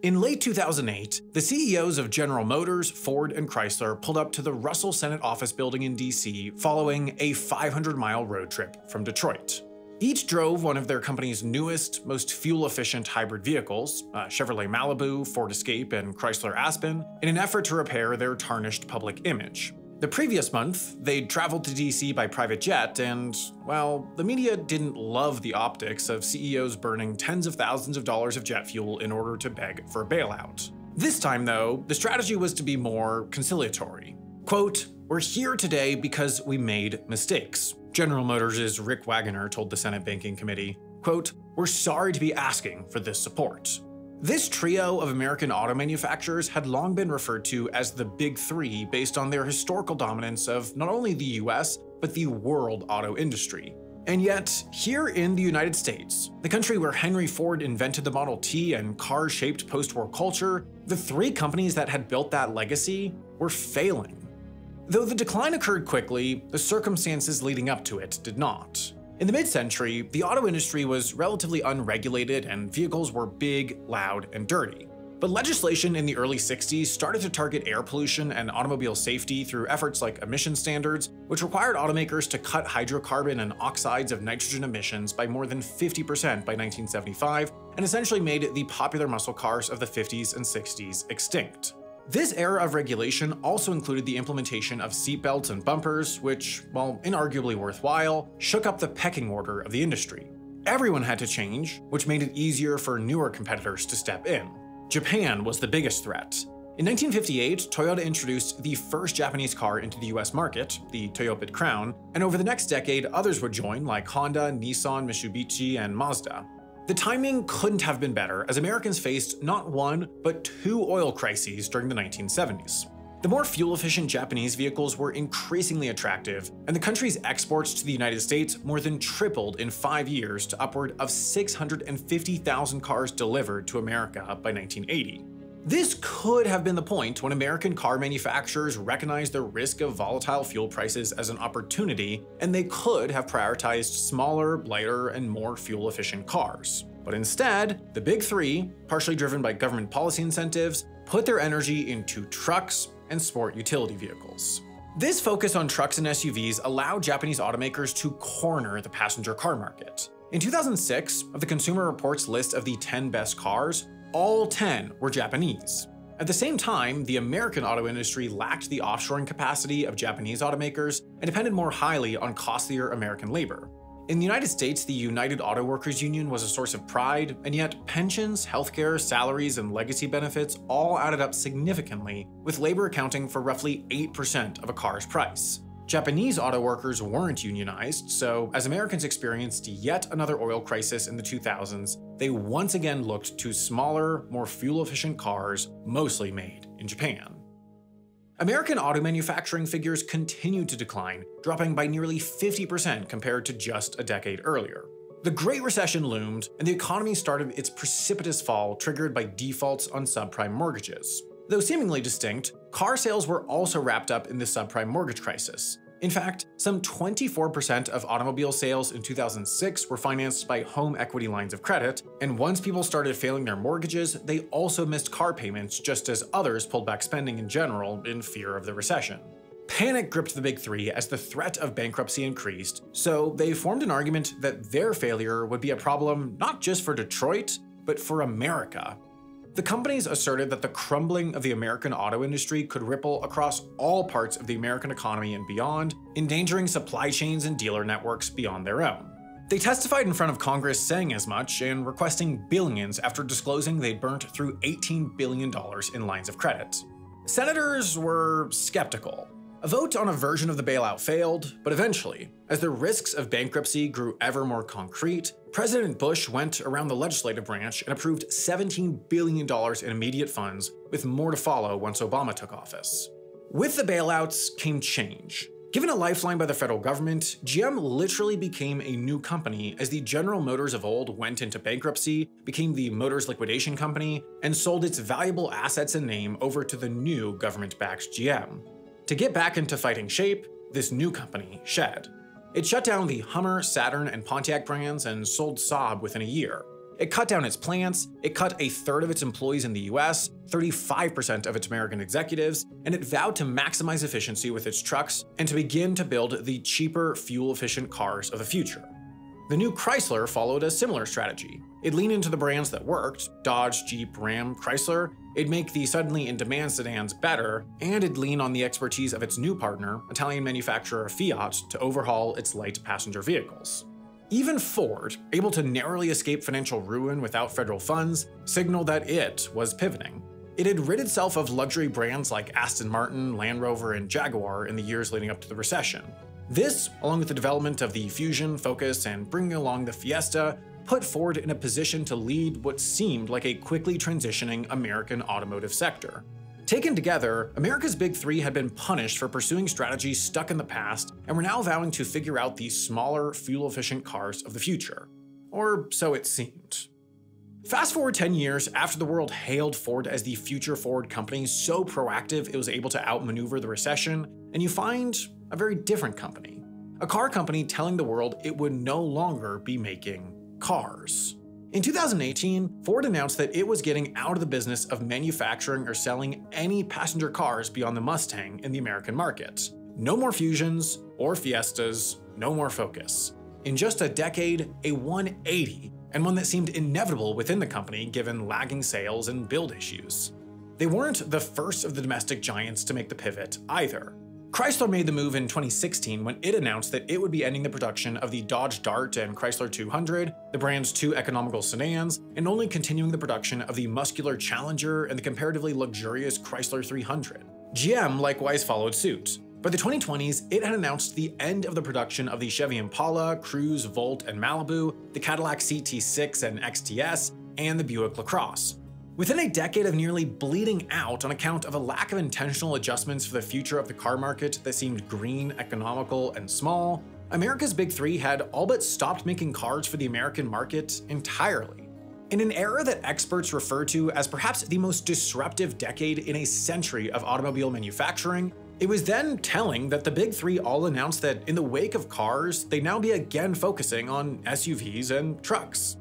In late 2008, the CEOs of General Motors, Ford, and Chrysler pulled up to the Russell Senate office building in DC following a 500-mile road trip from Detroit. Each drove one of their company's newest, most fuel-efficient hybrid vehicles, Chevrolet Malibu, Ford Escape, and Chrysler Aspen, in an effort to repair their tarnished public image. The previous month, they'd traveled to DC by private jet and, well, the media didn't love the optics of CEOs burning tens of thousands of dollars of jet fuel in order to beg for a bailout. This time, though, the strategy was to be more conciliatory. Quote, "We're here today because we made mistakes," General Motors' Rick Wagoner told the Senate Banking Committee. Quote, "We're sorry to be asking for this support." This trio of American auto manufacturers had long been referred to as the Big Three based on their historical dominance of not only the US, but the world auto industry. And yet, here in the United States, the country where Henry Ford invented the Model T and cars shaped post-war culture, the three companies that had built that legacy were failing. Though the decline occurred quickly, the circumstances leading up to it did not. In the mid-century, the auto industry was relatively unregulated and vehicles were big, loud, and dirty. But legislation in the early 60s started to target air pollution and automobile safety through efforts like emission standards, which required automakers to cut hydrocarbon and oxides of nitrogen emissions by more than 50% by 1975, and essentially made the popular muscle cars of the 50s and 60s extinct. This era of regulation also included the implementation of seatbelts and bumpers, which, while inarguably worthwhile, shook up the pecking order of the industry. Everyone had to change, which made it easier for newer competitors to step in. Japan was the biggest threat. In 1958, Toyota introduced the first Japanese car into the US market, the Toyota Crown, and over the next decade, others would join like Honda, Nissan, Mitsubishi, and Mazda. The timing couldn't have been better, as Americans faced not one, but two oil crises during the 1970s. The more fuel-efficient Japanese vehicles were increasingly attractive, and the country's exports to the United States more than tripled in 5 years to upward of 650,000 cars delivered to America by 1980. This could have been the point when American car manufacturers recognized the risk of volatile fuel prices as an opportunity, and they could have prioritized smaller, lighter, and more fuel-efficient cars. But instead, the Big Three, partially driven by government policy incentives, put their energy into trucks and sport utility vehicles. This focus on trucks and SUVs allowed Japanese automakers to corner the passenger car market. In 2006, of the Consumer Reports list of the 10 best cars, all 10 were Japanese. At the same time, the American auto industry lacked the offshoring capacity of Japanese automakers and depended more highly on costlier American labor. In the United States, the United Auto Workers Union was a source of pride, and yet pensions, healthcare, salaries, and legacy benefits all added up significantly, with labor accounting for roughly 8% of a car's price. Japanese auto workers weren't unionized, so as Americans experienced yet another oil crisis in the 2000s, they once again looked to smaller, more fuel-efficient cars, mostly made in Japan. American auto manufacturing figures continued to decline, dropping by nearly 50% compared to just a decade earlier. The Great Recession loomed, and the economy started its precipitous fall triggered by defaults on subprime mortgages. Though seemingly distinct, car sales were also wrapped up in the subprime mortgage crisis. In fact, some 24% of automobile sales in 2006 were financed by home equity lines of credit, and once people started failing their mortgages, they also missed car payments just as others pulled back spending in general in fear of the recession. Panic gripped the Big Three as the threat of bankruptcy increased, so they formed an argument that their failure would be a problem not just for Detroit, but for America. The companies asserted that the crumbling of the American auto industry could ripple across all parts of the American economy and beyond, endangering supply chains and dealer networks beyond their own. They testified in front of Congress saying as much and requesting billions after disclosing they'd burnt through $18 billion in lines of credit. Senators were skeptical. A vote on a version of the bailout failed, but eventually, as the risks of bankruptcy grew ever more concrete, President Bush went around the legislative branch and approved $17 billion in immediate funds, with more to follow once Obama took office. With the bailouts came change. Given a lifeline by the federal government, GM literally became a new company as the General Motors of old went into bankruptcy, became the Motors Liquidation Company, and sold its valuable assets and name over to the new government-backed GM. To get back into fighting shape, this new company shed. It shut down the Hummer, Saturn, and Pontiac brands and sold Saab within a year. It cut down its plants, it cut a third of its employees in the US, 35% of its American executives, and it vowed to maximize efficiency with its trucks and to begin to build the cheaper, fuel-efficient cars of the future. The new Chrysler followed a similar strategy. It'd lean into the brands that worked, Dodge, Jeep, Ram, Chrysler, it'd make the suddenly in-demand sedans better, and it'd lean on the expertise of its new partner, Italian manufacturer Fiat, to overhaul its light passenger vehicles. Even Ford, able to narrowly escape financial ruin without federal funds, signaled that it was pivoting. It had rid itself of luxury brands like Aston Martin, Land Rover, and Jaguar in the years leading up to the recession. This, along with the development of the Fusion, Focus, and bringing along the Fiesta, put Ford in a position to lead what seemed like a quickly transitioning American automotive sector. Taken together, America's Big Three had been punished for pursuing strategies stuck in the past and were now vowing to figure out the smaller, fuel-efficient cars of the future. Or so it seemed. Fast forward 10 years after the world hailed Ford as the future Ford company so proactive it was able to outmaneuver the recession, and you find a very different company. A car company telling the world it would no longer be making cars. In 2018, Ford announced that it was getting out of the business of manufacturing or selling any passenger cars beyond the Mustang in the American market. No more Fusions or Fiestas, no more Focus. In just a decade, a 180, and one that seemed inevitable within the company given lagging sales and build issues. They weren't the first of the domestic giants to make the pivot either. Chrysler made the move in 2016 when it announced that it would be ending the production of the Dodge Dart and Chrysler 200, the brand's two economical sedans, and only continuing the production of the muscular Challenger and the comparatively luxurious Chrysler 300. GM likewise followed suit. By the 2020s, it had announced the end of the production of the Chevy Impala, Cruze, Volt, and Malibu, the Cadillac CT6 and XTS, and the Buick LaCrosse. Within a decade of nearly bleeding out on account of a lack of intentional adjustments for the future of the car market that seemed green, economical, and small, America's Big Three had all but stopped making cars for the American market entirely. In an era that experts refer to as perhaps the most disruptive decade in a century of automobile manufacturing, it was then telling that the Big Three all announced that in the wake of cars, they'd now be again focusing on SUVs and trucks.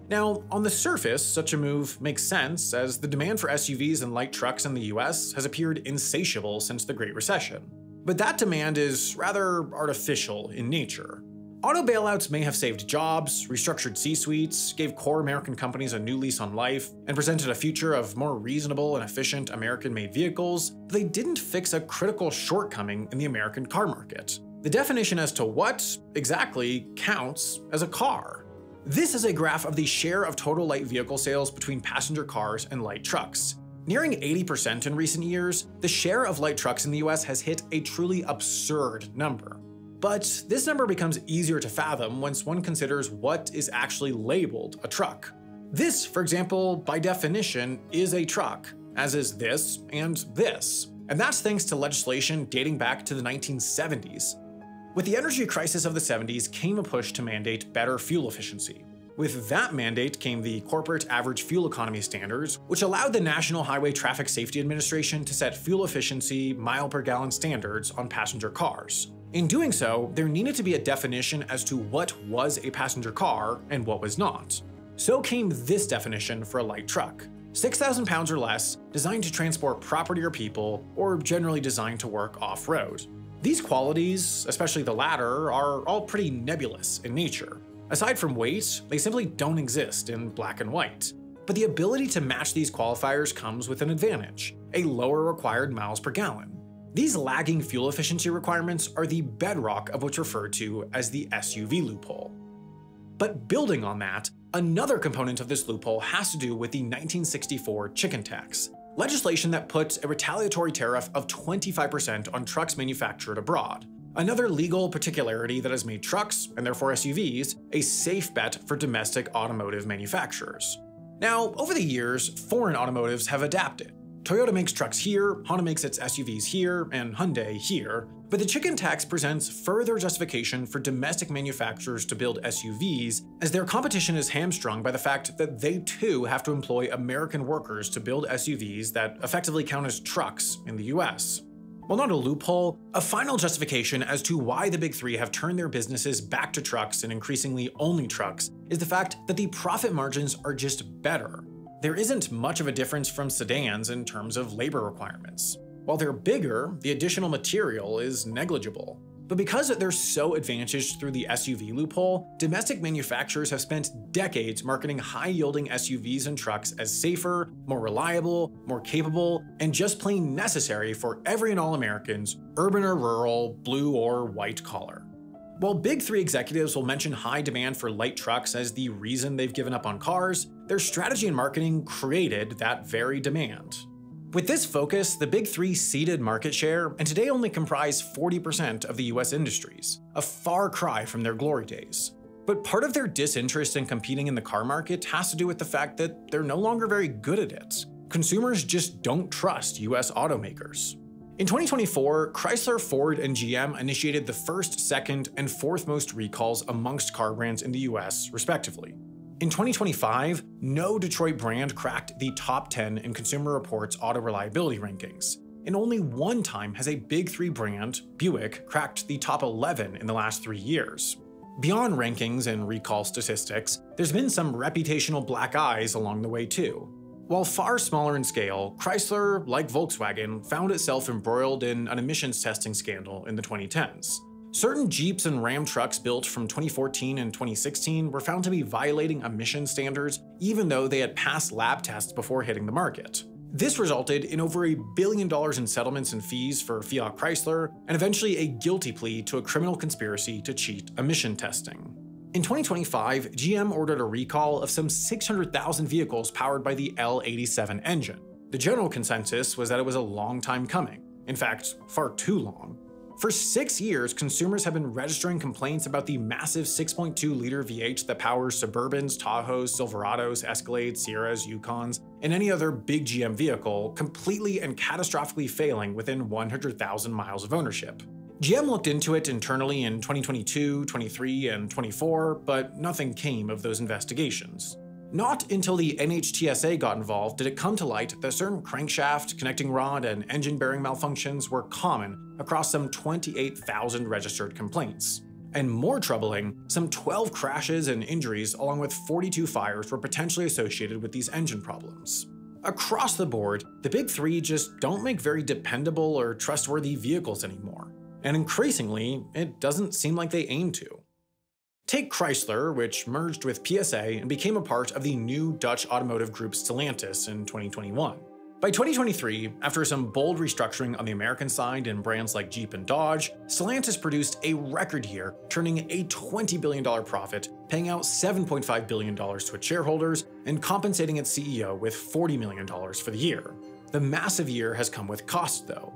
Now, on the surface, such a move makes sense, as the demand for SUVs and light trucks in the US has appeared insatiable since the Great Recession. But that demand is rather artificial in nature. Auto bailouts may have saved jobs, restructured C-suites, gave core American companies a new lease on life, and presented a future of more reasonable and efficient American-made vehicles, but they didn't fix a critical shortcoming in the American car market: the definition as to what, exactly, counts as a car. This is a graph of the share of total light vehicle sales between passenger cars and light trucks. Nearing 80% in recent years, the share of light trucks in the US has hit a truly absurd number. But this number becomes easier to fathom once one considers what is actually labeled a truck. This, for example, by definition, is a truck, as is this and this. And that's thanks to legislation dating back to the 1970s. With the energy crisis of the 70s came a push to mandate better fuel efficiency. With that mandate came the Corporate Average Fuel Economy Standards, which allowed the National Highway Traffic Safety Administration to set fuel efficiency mile-per-gallon standards on passenger cars. In doing so, there needed to be a definition as to what was a passenger car and what was not. So came this definition for a light truck: 6,000 pounds or less, designed to transport property or people, or generally designed to work off-road. These qualities, especially the latter, are all pretty nebulous in nature. Aside from weight, they simply don't exist in black and white. But the ability to match these qualifiers comes with an advantage: a lower required miles per gallon. These lagging fuel efficiency requirements are the bedrock of what's referred to as the SUV loophole. But building on that, another component of this loophole has to do with the 1964 chicken tax, legislation that puts a retaliatory tariff of 25% on trucks manufactured abroad. Another legal particularity that has made trucks, and therefore SUVs, a safe bet for domestic automotive manufacturers. Now, over the years, foreign automotives have adapted. Toyota makes trucks here, Honda makes its SUVs here, and Hyundai here, but the chicken tax presents further justification for domestic manufacturers to build SUVs, as their competition is hamstrung by the fact that they too have to employ American workers to build SUVs that effectively count as trucks in the US. While not a loophole, a final justification as to why the big three have turned their businesses back to trucks and increasingly only trucks is the fact that the profit margins are just better. There isn't much of a difference from sedans in terms of labor requirements. While they're bigger, the additional material is negligible. But because they're so advantaged through the SUV loophole, domestic manufacturers have spent decades marketing high-yielding SUVs and trucks as safer, more reliable, more capable, and just plain necessary for every and all Americans, urban or rural, blue or white collar. While big three executives will mention high demand for light trucks as the reason they've given up on cars, their strategy and marketing created that very demand. With this focus, the big three ceded market share and today only comprise 40% of the US industries, a far cry from their glory days. But part of their disinterest in competing in the car market has to do with the fact that they're no longer very good at it. Consumers just don't trust US automakers. In 2024, Chrysler, Ford, and GM initiated the first, second, and fourth most recalls amongst car brands in the US, respectively. In 2025, no Detroit brand cracked the top 10 in Consumer Reports auto reliability rankings, and only one time has a big three brand, Buick, cracked the top 11 in the last 3 years. Beyond rankings and recall statistics, there's been some reputational black eyes along the way too. While far smaller in scale, Chrysler, like Volkswagen, found itself embroiled in an emissions testing scandal in the 2010s. Certain Jeeps and Ram trucks built from 2014 and 2016 were found to be violating emission standards even though they had passed lab tests before hitting the market. This resulted in over $1 billion in settlements and fees for Fiat Chrysler, and eventually a guilty plea to a criminal conspiracy to cheat emission testing. In 2025, GM ordered a recall of some 600,000 vehicles powered by the L87 engine. The general consensus was that it was a long time coming. In fact, far too long. For 6 years, consumers have been registering complaints about the massive 6.2-liter V8 that powers Suburbans, Tahoes, Silverados, Escalades, Sierras, Yukons, and any other big GM vehicle completely and catastrophically failing within 100,000 miles of ownership. GM looked into it internally in 2022, 23, and 24, but nothing came of those investigations. Not until the NHTSA got involved did it come to light that certain crankshaft, connecting rod, and engine bearing malfunctions were common across some 28,000 registered complaints. And more troubling, some 12 crashes and injuries along with 42 fires were potentially associated with these engine problems. Across the board, the big three just don't make very dependable or trustworthy vehicles anymore. And increasingly, it doesn't seem like they aim to. Take Chrysler, which merged with PSA and became a part of the new Dutch automotive group Stellantis in 2021. By 2023, after some bold restructuring on the American side in brands like Jeep and Dodge, Stellantis produced a record year, turning a $20 billion profit, paying out $7.5 billion to its shareholders, and compensating its CEO with $40 million for the year. The massive year has come with cost, though.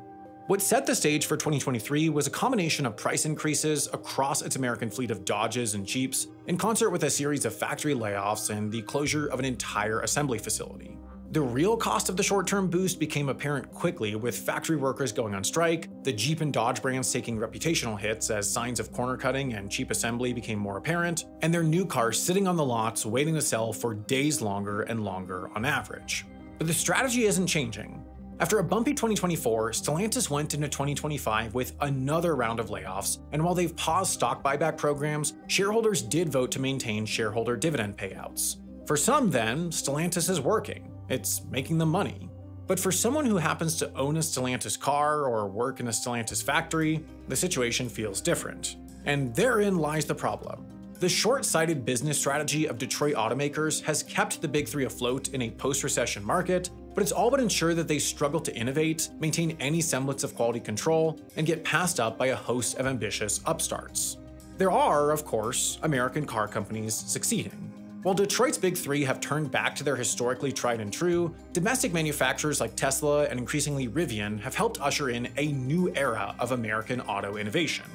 What set the stage for 2023 was a combination of price increases across its American fleet of Dodges and Jeeps, in concert with a series of factory layoffs and the closure of an entire assembly facility. The real cost of the short-term boost became apparent quickly, with factory workers going on strike, the Jeep and Dodge brands taking reputational hits as signs of corner cutting and cheap assembly became more apparent, and their new cars sitting on the lots waiting to sell for days longer and longer on average. But the strategy isn't changing. After a bumpy 2024, Stellantis went into 2025 with another round of layoffs, and while they've paused stock buyback programs, shareholders did vote to maintain shareholder dividend payouts. For some then, Stellantis is working. It's making them money. But for someone who happens to own a Stellantis car or work in a Stellantis factory, the situation feels different. And therein lies the problem. The short-sighted business strategy of Detroit automakers has kept the big three afloat in a post-recession market, but it's all but ensured that they struggle to innovate, maintain any semblance of quality control, and get passed up by a host of ambitious upstarts. There are, of course, American car companies succeeding. While Detroit's big three have turned back to their historically tried and true, domestic manufacturers like Tesla and increasingly Rivian have helped usher in a new era of American auto innovation.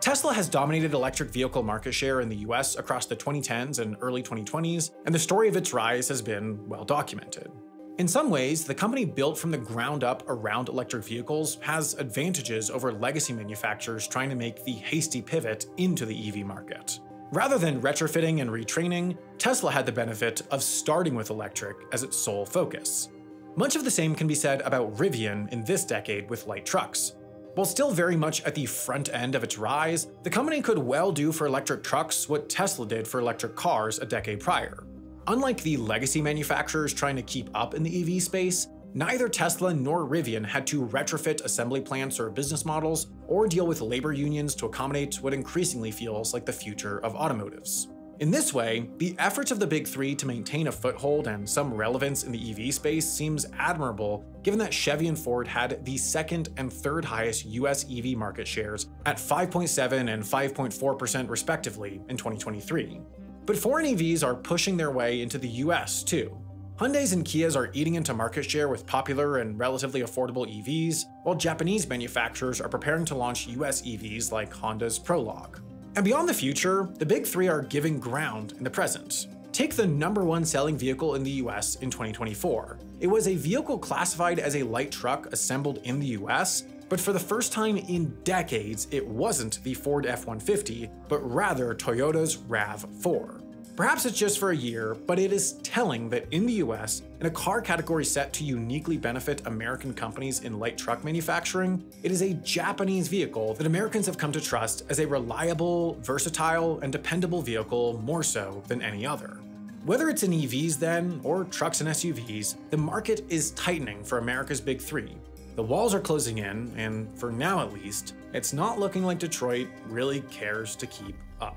Tesla has dominated electric vehicle market share in the US across the 2010s and early 2020s, and the story of its rise has been well documented. In some ways, the company built from the ground up around electric vehicles has advantages over legacy manufacturers trying to make the hasty pivot into the EV market. Rather than retrofitting and retraining, Tesla had the benefit of starting with electric as its sole focus. Much of the same can be said about Rivian in this decade with light trucks. While still very much at the front end of its rise, the company could well do for electric trucks what Tesla did for electric cars a decade prior. Unlike the legacy manufacturers trying to keep up in the EV space, neither Tesla nor Rivian had to retrofit assembly plants or business models, or deal with labor unions to accommodate what increasingly feels like the future of automotives. In this way, the efforts of the big three to maintain a foothold and some relevance in the EV space seems admirable, given that Chevy and Ford had the second and third highest US EV market shares at 5.7% and 5.4% respectively in 2023. But foreign EVs are pushing their way into the US too. Hyundais and Kias are eating into market share with popular and relatively affordable EVs, while Japanese manufacturers are preparing to launch US EVs like Honda's Prologue. And beyond the future, the big three are giving ground in the present. Take the #1 selling vehicle in the US in 2024. It was a vehicle classified as a light truck assembled in the US, but for the first time in decades, it wasn't the Ford F-150, but rather Toyota's RAV4. Perhaps it's just for a year, but it is telling that in the US, in a car category set to uniquely benefit American companies in light truck manufacturing, it is a Japanese vehicle that Americans have come to trust as a reliable, versatile, and dependable vehicle more so than any other. Whether it's in EVs then, or trucks and SUVs, the market is tightening for America's big three. The walls are closing in, and for now at least, it's not looking like Detroit really cares to keep up.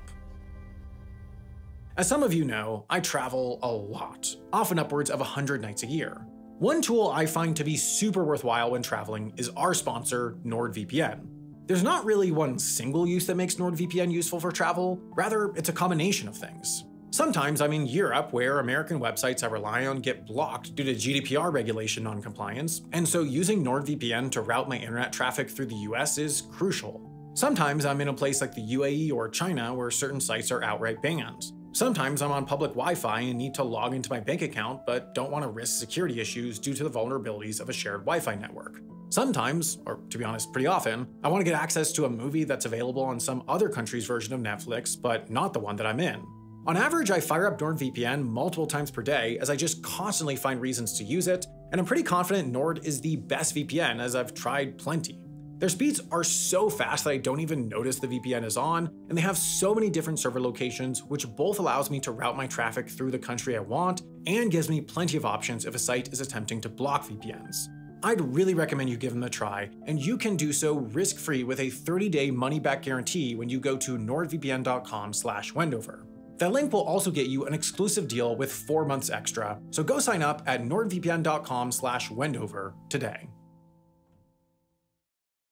As some of you know, I travel a lot, often upwards of 100 nights a year. One tool I find to be super worthwhile when traveling is our sponsor, NordVPN. There's not really one single use that makes NordVPN useful for travel, rather it's a combination of things. Sometimes I'm in Europe where American websites I rely on get blocked due to GDPR regulation noncompliance, and so using NordVPN to route my internet traffic through the US is crucial. Sometimes I'm in a place like the UAE or China where certain sites are outright banned. Sometimes I'm on public Wi-Fi and need to log into my bank account but don't want to risk security issues due to the vulnerabilities of a shared Wi-Fi network. Sometimes, or to be honest, pretty often, I want to get access to a movie that's available on some other country's version of Netflix, but not the one that I'm in. On average, I fire up NordVPN multiple times per day as I just constantly find reasons to use it, and I'm pretty confident Nord is the best VPN as I've tried plenty. Their speeds are so fast that I don't even notice the VPN is on, and they have so many different server locations, which both allows me to route my traffic through the country I want and gives me plenty of options if a site is attempting to block VPNs. I'd really recommend you give them a try, and you can do so risk-free with a 30-day money-back guarantee when you go to nordvpn.com/Wendover. That link will also get you an exclusive deal with 4 months extra, so go sign up at nordvpn.com/Wendover today.